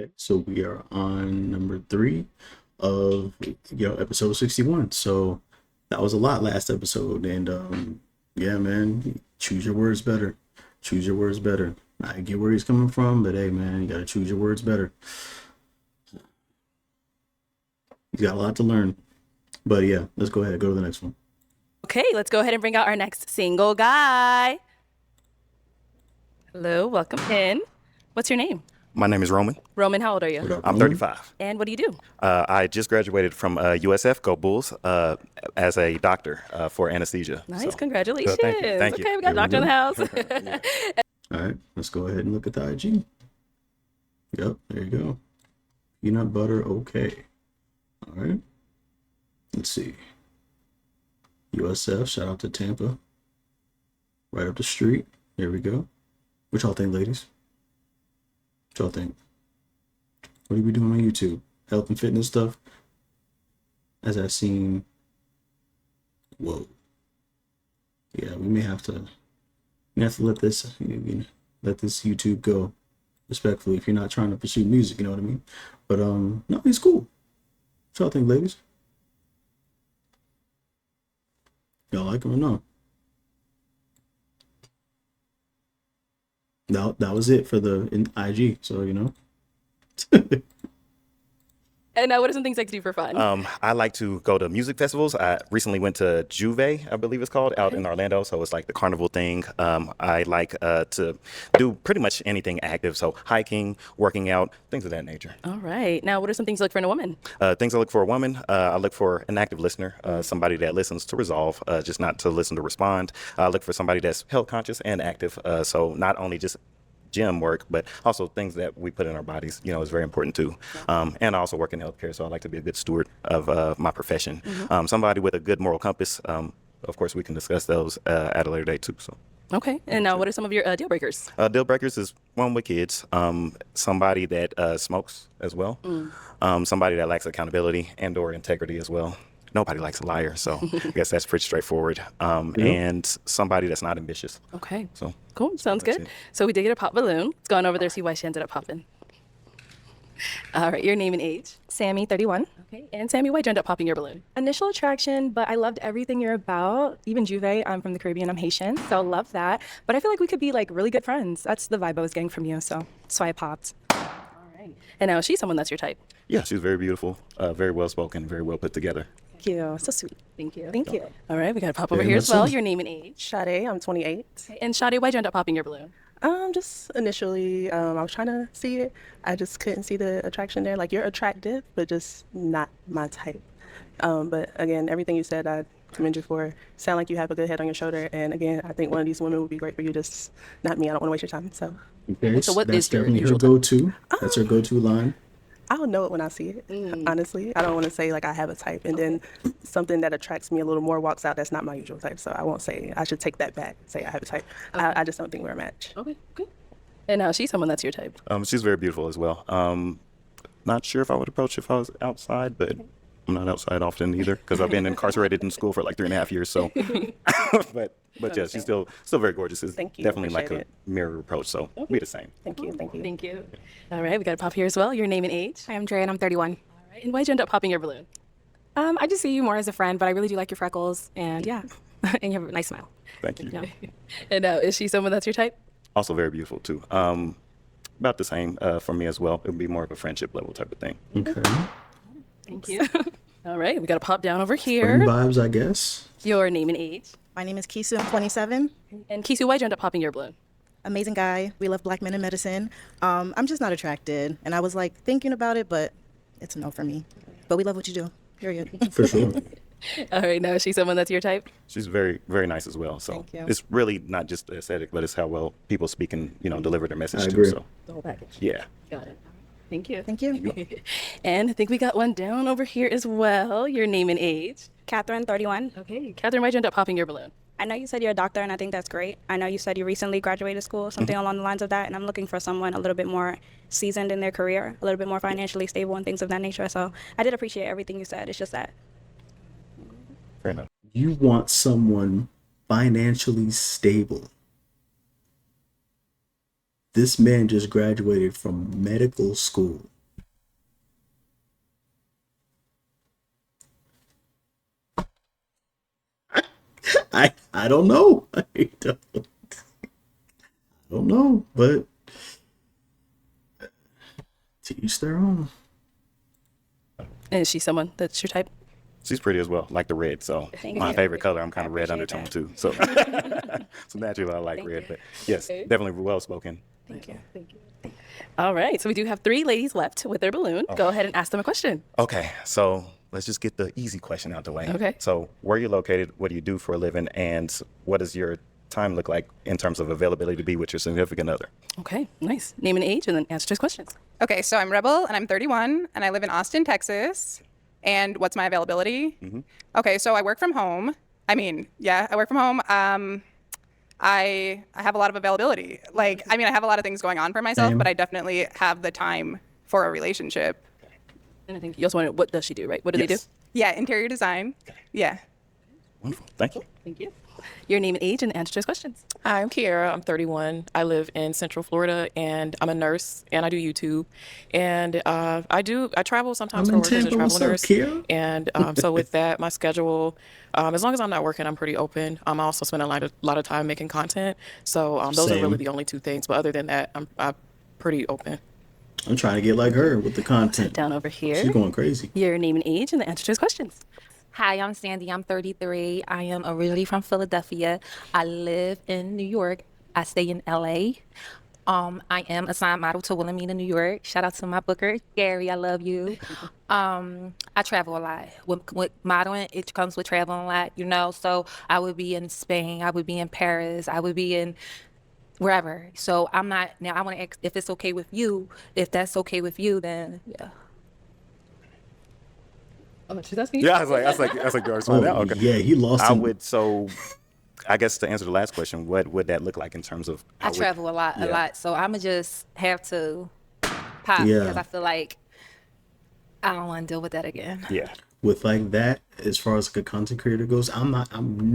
Okay, so we are on number three of episode 61. So that was a lot last episode, and yeah, man, choose your words better. Choose your words better. I get where he's coming from, but hey, man, you gotta choose your words better. He's got a lot to learn. But yeah, let's go ahead and go to the next one. Okay, let's go ahead and bring out our next single guy. Hello, welcome in. What's your name? My name is Roman. Roman, how old are you? I'm 35. And what do you do? I just graduated from USF, go Bulls, as a doctor for anesthesia. Nice, So, congratulations. thank you. Okay, we got a doctor in the house. All right, let's go ahead and look at the IG. Yep, there you go. Peanut butter, okay. All right. Let's see. USF, shout out to Tampa. Right up the street. There we go. What y'all think, ladies? What y'all think? What are we doing on YouTube? Health and fitness stuff? As I've seen. Whoa. Yeah, we have to let this YouTube go respectfully if you're not trying to pursue music, you know what I mean? But no, he's cool. What y'all think, ladies? Y'all like him or no? No, that was it for the IG. So And now, what are some things I can do for fun? I like to go to music festivals. I recently went to Juve, I believe it's called, out in Orlando. So it's like the carnival thing. I like to do pretty much anything active. So hiking, working out, things of that nature. All right. Now, what are some things you look for in a woman? Things I look for a woman, I look for an active listener, somebody that listens to resolve, just not to listen to respond. I look for somebody that's health conscious and active. So not only just gym work, but also things that we put in our bodies, is very important too. And I also work in healthcare, so I like to be a good steward of my profession. Somebody with a good moral compass. Of course, we can discuss those at a later date too. So. Okay. And now, what are some of your deal breakers? Deal breakers is one with kids, somebody that smokes as well, somebody that lacks accountability and/or integrity as well. Nobody likes a liar, so I guess that's pretty straightforward. And somebody that's not ambitious. Okay. So cool. Sounds good. it. So we did get a pop balloon. Let's go on over there, see why she ended up popping. All right. Your name and age. Sammy, 31. Okay. And Sammy, why'd you end up popping your balloon? Initial attraction, but I loved everything you're about. Even Juve, I'm from the Caribbean, I'm Haitian, so love that. But I feel like we could be like really good friends. That's the vibe I was getting from you, so that's why I popped. All right. And now, is she someone that's your type? Yeah, she's very beautiful, very well spoken, very well put together. Thank you, so sweet. Thank you. Thank you. All right. We got to pop over Very here much as well. so. Your name and age. Sade, I'm 28. Okay. And Shadi, why'd you end up popping your balloon? Just initially, I was trying to see it. I just couldn't see the attraction there. Like, you're attractive, but just not my type. But again, everything you said, I commend you for. Sound like you have a good head on your shoulder. And again, I think one of these women would be great for you. Just not me. I don't want to waste your time. So okay, So what that's is your definitely her usual go-to. That's her go-to line. I'll know it when I see it. Honestly, I don't want to say like I have a type, and then something that attracts me a little more walks out. That's not my usual type. So I won't say. I should take that back. Say I have a type. I just don't think we're a match. Okay. Good. And now, she's someone that's your type. She's very beautiful as well. Not sure if I would approach if I was outside, but I'm not outside often either because I've been incarcerated in school for like 3.5 years. So, but yeah, she's still very gorgeous. It's Thank you, definitely like a appreciate mirror approach. So we the same. Thank you. Thank you. Thank you. All right. We got to pop here as well. Your name and age. Hi, I'm Dre, and I'm 31. All right. And why'd you end up popping your balloon? I just see you more as a friend, but I really do like your freckles, and yeah, and you have a nice smile. Thank you. Yeah. And now, is she someone that's your type? Also very beautiful too. About the same for me as well. It would be more of a friendship level type of thing. Okay. Thank you. All right. We got to pop down over Fun here. vibes, I guess. Your name and age. My name is Kisu. I'm 27. And Kisu, why'd you end up popping your balloon? Amazing guy. We love black men in medicine. I'm just not attracted. And I was like thinking about it, but it's a no for me. But we love what you do. Period. For sure. All right. Now, is she someone that's your type? She's very, very nice as well. So Thank you. it's really not just the aesthetic, but it's how well people speak and deliver their message I too. agree. So The whole package. yeah. Got it. Thank you. Thank you. And I think we got one down over here as well. Your name and age. Catherine, 31. Okay. Catherine, why'd you end up popping your balloon? I know you said you're a doctor, and I think that's great. I know you said you recently graduated school, something along the lines of that, and I'm looking for someone a little bit more seasoned in their career, a little bit more financially stable and things of that nature. So I did appreciate everything you said. It's just that. Fair enough. You want someone financially stable. This man just graduated from medical school. I don't know. I don't know, but to each their own. And is she someone that's your type? She's pretty as well, like the red. So my favorite color, I'm kind of red undertone too. So, so naturally I like red. But yes, definitely well spoken. Thank you. All right. So we do have 3 ladies left with their balloon. Go ahead and ask them a question. Okay, so let's just get the easy question out the way. Okay. So where are you located? What do you do for a living? And what does your time look like in terms of availability to be with your significant other? Okay. Nice. Name and age, and then answer 2 questions. Okay, so I'm Rebel and I'm 31 and I live in Austin, Texas. And what's my availability? Okay, so I work from home. I work from home. I have a lot of availability. Like, I have a lot of things going on for myself, Same. but I definitely have the time for a relationship. And I think you also wanted, what does she do, right? What do they do? Yes. Yeah, interior design. Yeah. Wonderful. Thank you. Thank you. Your name and age, and answer 2 questions. Hi, I'm Kiara. I'm 31. I live in Central Florida, and I'm a nurse, and I do YouTube. And I travel sometimes I'm for in work as a Tampa. travel What's up, nurse. Kiara? And so with that, my schedule, as long as I'm not working, I'm pretty open. I also spend a lot of time making content. So those are Same. really the only 2 things. But other than that, I'm pretty open. I'm trying to get like her with the content. Down over here. She's going crazy. Your name and age, and the answer 2 questions. Hi, I'm Sandy. I'm 33. I am originally from Philadelphia. I live in New York. I stay in LA. I am assigned model to Wilhelmina, New York. Shout out to my booker, Gary. I love you. I travel a lot. With modeling, it comes with traveling a lot, you know. So I would be in Spain. I would be in Paris. I would be in wherever. So I'm not, now I want to ask if it's okay with you. If that's okay with you, then yeah. Oh, she's asking you? Yeah, I was like, do I respond now? Okay. Yeah, he lost I him. would, so I guess to answer the last question, what would that look like in terms of I travel a lot. So I'ma just have to pop Yeah. because I feel like I don't want to deal with that again. Yeah. With like that, as far as like a content creator goes, I'm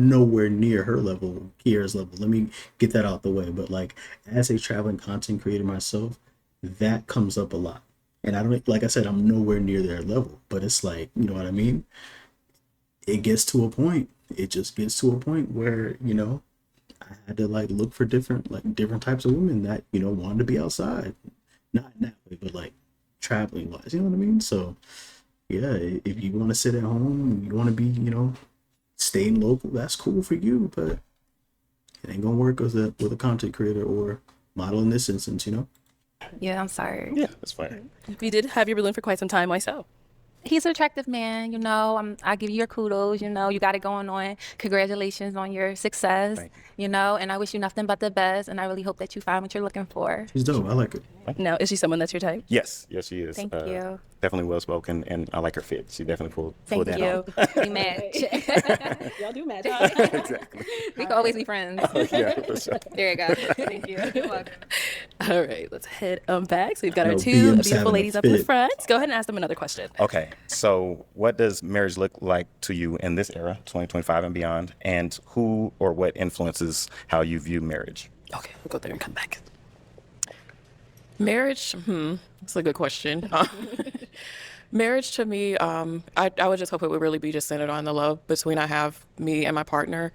nowhere near her level, Kiara's level. Let me get that out the way. But like as a traveling content creator myself, that comes up a lot. And I don't, like I said, I'm nowhere near their level, but it's like, you know what I mean? It gets to a point. It just gets to a point where, you know, I had to like look for different types of women that, you know, wanted to be outside. Not in that way, but like traveling wise, you know what I mean? So yeah, if you want to sit at home, you want to be, you know, staying local, that's cool for you, but it ain't gonna work with a content creator or model in this instance, you know? Yeah, I'm sorry. Yeah, that's fine. You did have your balloon for quite some time. Why so? He's an attractive man, you know. I give you your kudos, you know. You got it going on. Congratulations on your success, Thank you know. And I wish you nothing but the best. And I really hope that you find what you're looking for. She's dope. I like her. Now, is she someone that's your type? Yes, she is. Thank you. Definitely well spoken, and I like her fit. She definitely pulled Thank that you. off. We match. Y'all do match. Exactly. We can always be friends. Yeah, for sure. There you go. Thank you. You're welcome. All right, let's head back. So we've got our No, 2 BM's beautiful having a ladies up in the fit. front. Go ahead and ask them another question. Okay, so what does marriage look like to you in this era, 2025 and beyond? And who or what influences how you view marriage? Okay, we'll go there and come back. Marriage, that's a good question. Marriage to me, I would just hope it would really be just centered on the love between me and my partner.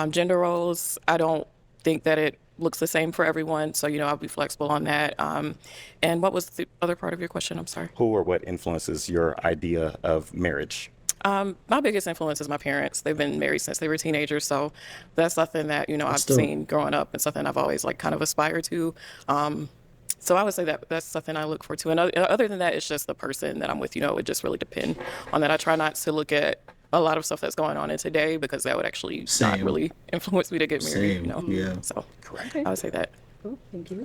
Gender roles, I don't think that it looks the same for everyone, so I'll be flexible on that. And what was the other part of your question? I'm sorry. Who or what influences your idea of marriage? My biggest influence is my parents. They've been married since they were teenagers, so that's something that I've dope. seen growing up and something I've always kind of aspired to. So I would say that that's something I look forward to. And other than that, it's just the person that I'm with. It just really depend on that. I try not to look at a lot of stuff that's going on in today because that would actually not Same. really influence me to get married. Same, yeah. So I would say that. Thank you.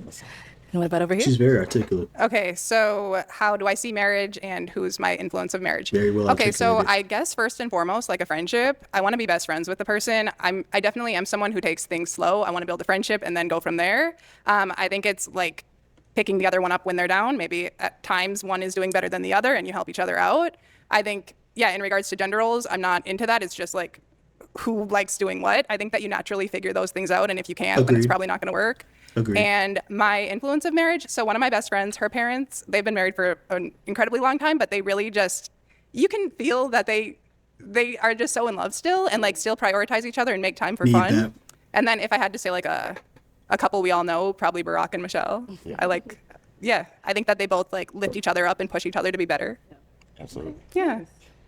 And what about over here? She's very articulate. Okay, so how do I see marriage and who's my influence of marriage? Very well Okay, so articulated. I guess first and foremost, like a friendship, I want to be best friends with the person. I definitely am someone who takes things slow. I want to build a friendship and then go from there. I think it's like picking the other one up when they're down. Maybe at times one is doing better than the other and you help each other out. I think, yeah, in regards to gender roles, I'm not into that. It's just like who likes doing what. I think that you naturally figure those things out. And if you can't, then it's Agreed. probably not going to work. Agreed. And my influence of marriage, so one of my best friends, her parents, they've been married for an incredibly long time, but they really just, you can feel that they they are just so in love still and like still prioritize each other and make time for Need fun. that. And then if I had to say like a couple we all know, probably Barack and Michelle. I think that they both like lift each other up and push each other to be better. Absolutely. Yeah.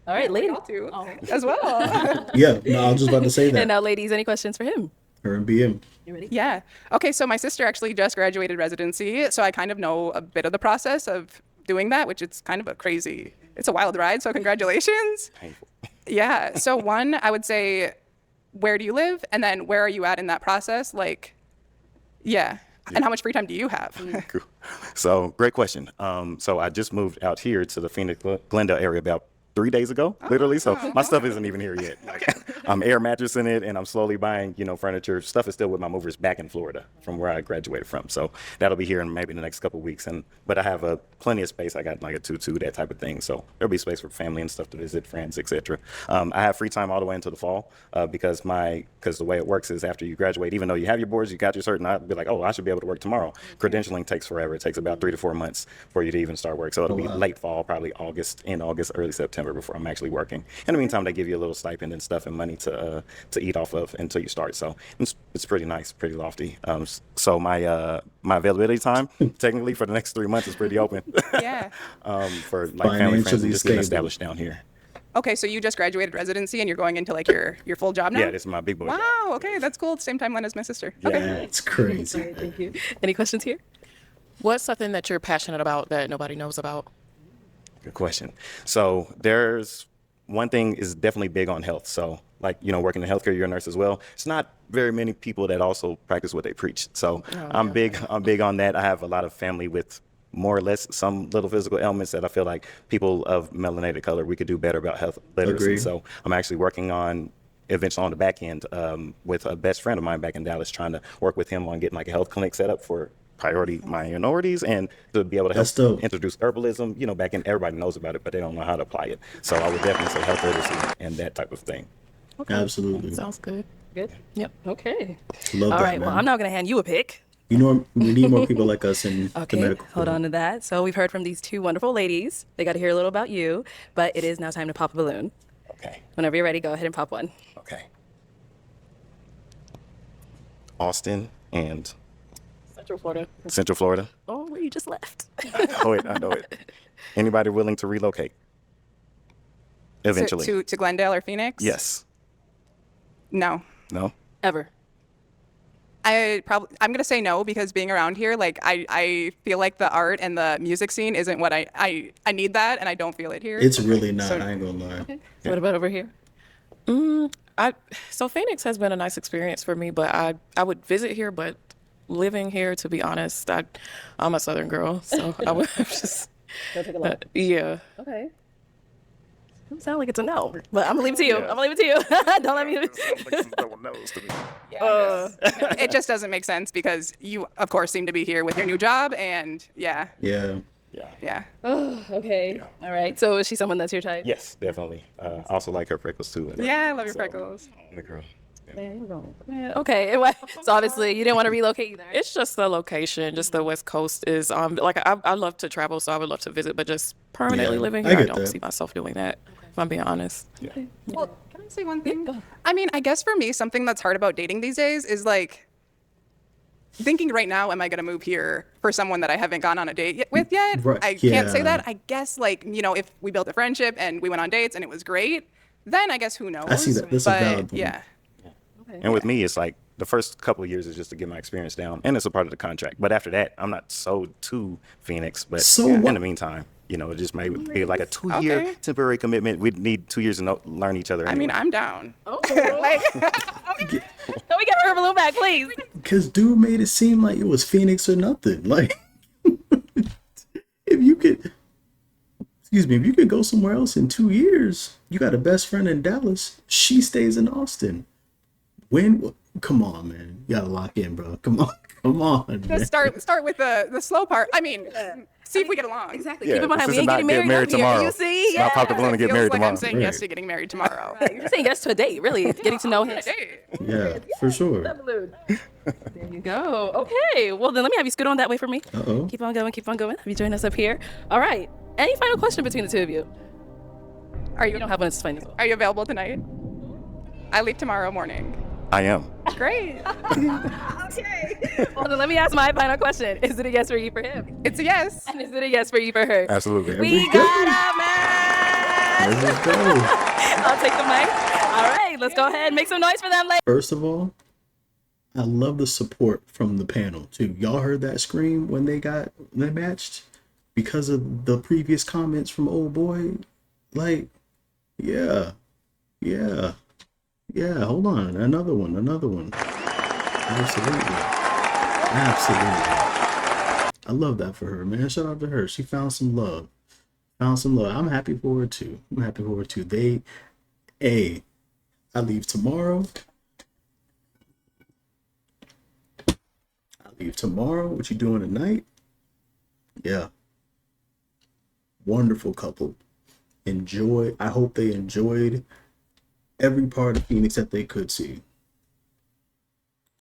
All right, ladies. Y'all too, as well. Yeah, no, I was just about to say that. And now, ladies, any questions for him? Her and BM. Yeah. Okay, so my sister actually just graduated residency, so I kind of know a bit of the process of doing that, which it's kind of it's a wild ride, so congratulations. Painful. Yeah. So one, I would say, where do you live? And then where are you at in that process? Like, yeah. And how much free time do you have? Cool. So great question. So I just moved out here to the Phoenix Glendale area about 3 days ago, literally. So my stuff isn't even here yet. Like, I'm air mattressing it, and I'm slowly buying, furniture. Stuff is still with my movers back in Florida from where I graduated from. So that'll be here in maybe the next couple of weeks. But I have plenty of space. I got like a 2-2, that type of thing. So there'll be space for family and stuff to visit, friends, etc. I have free time all the way into the fall because the way it works is after you graduate, even though you have your boards, you got your cert, and I'd be like, oh, I should be able to work tomorrow. Credentialing takes forever. It takes about 3 to 4 months for you to even start work. So it'll be late fall, probably August, early September before I'm actually working. In the meantime, they give you a little stipend and stuff and money to eat off of until you start. So it's pretty nice, pretty lofty. So my availability time technically for the next 3 months is pretty open. Yeah. For like family, friends, and Financially just getting stable. established down here. Okay, so you just graduated residency and you're going into like your full job now? Yeah, this is my big boy. job. Wow, okay, that's cool. Same timeline as my sister. Okay. That's crazy. Thank you. Any questions here? What's something that you're passionate about that nobody knows about? Good question. So there's one thing is definitely big on health. So like, working in healthcare, you're a nurse as well. It's not very many people that also practice what they preach. So I'm big on that. I have a lot of family with more or less some little physical ailments that I feel like people of melanated color, we could do better about health literacy. Agreed. So I'm actually working on eventually on the back end with a best friend of mine back in Dallas, trying to work with him on getting like a health clinic set up for priority minorities and to be able to help That's dope. introduce herbalism, back in, everybody knows about it, but they don't know how to apply it. So I would definitely say health literacy and that type of thing. Absolutely. Sounds good. Good. Yep. Okay. Love All that, right. man. Well, I'm now going to hand you a pick. We need more people like us in the Okay. medical Hold field. on to that. So we've heard from these two wonderful ladies. They got to hear a little about you, but it is now time to pop a balloon. Okay. Whenever you're ready, go ahead and pop one. Okay. Austin and Central Florida. Central Florida. Oh, where you just left. I know it. Anybody willing to relocate? Eventually. To Glendale or Phoenix? Yes. No. No? Ever. I'm gonna say no because being around here, like I feel like the art and the music scene isn't what I need that and I don't feel it here. It's really not. So- I ain't gonna lie. What about over here? So Phoenix has been a nice experience for me, but I would visit here, but living here, to be honest, I'm a Southern girl, so I would just, yeah. Okay. Doesn't sound like it's a no, but I'm gonna leave it to you. I'm gonna leave it to you. Don't let me. It just doesn't make sense because you, of course, seem to be here with your new job and yeah. Yeah. Yeah. Okay. All right. So is she someone that's your type? Yes, definitely. I also like her freckles too. Yeah, I love your freckles. The girl. Yeah, okay. So obviously you didn't want to relocate either. It's just the location, just the West Coast is like I love to travel, so I would love to visit, but just permanently Yeah, living I here, I get don't that. see myself doing that. If I'm being honest. Well, can I say one thing? I mean, I guess for me, something that's hard about dating these days is like thinking right now, am I going to move here for someone that I haven't gone on a date with yet? Right, I can't say yeah. that. I guess like, if we built a friendship and we went on dates and it was great, then I guess who knows? I see that. That's a but valid point. yeah. And with me, it's like the first couple of years is just to get my experience down, and it's a part of the contract. But after that, I'm not sold to Phoenix. But So in what? the meantime, it just may be like a 2-year Okay. temporary commitment. We'd need 2 years to learn each other. I mean, anyway. I'm down. Oh. Like, Can we get her balloon back, please? Because dude made it seem like it was Phoenix or nothing. Like, if you could go somewhere else in 2 years, you got a best friend in Dallas. She stays in Austin. Come on, man. You gotta lock in, bro. Come on, man. just start with the slow part. I mean, see if we get along. Exactly. Yeah, Keep in mind, this we is ain't not getting get married, married up here. tomorrow. You see? Not pop the balloon and get Feels married like tomorrow. I'm saying yes Right. to getting married tomorrow. You're saying yes to a date, really. Getting to know him. Hey. Yeah, for sure. Balloon. There you go. Okay. Well, then let me have you scoot on that way for me. Uh-oh. Keep on going. Keep on going. Have you join us up here? All right. Any final question between the two of you? Are You you don't have one. It's fine as well. are you available tonight? I leave tomorrow morning. I am. Great. Well, then let me ask my final question. Is it a yes for you for him? It's a yes. And is it a yes for you for her? Absolutely. There We we go. got a match! There we go. I'll take the mic. All right, let's go ahead and make some noise for them, ladies. First of all, I love the support from the panel too. Y'all heard that scream when they matched because of the previous comments from old boy. Like, yeah. Hold on, another one. Absolutely. I love that for her, man. Shout out to her. She found some love. I'm happy for her too. I leave tomorrow. What you doing tonight? Yeah. Wonderful couple. I hope they enjoyed every part of Phoenix that they could see.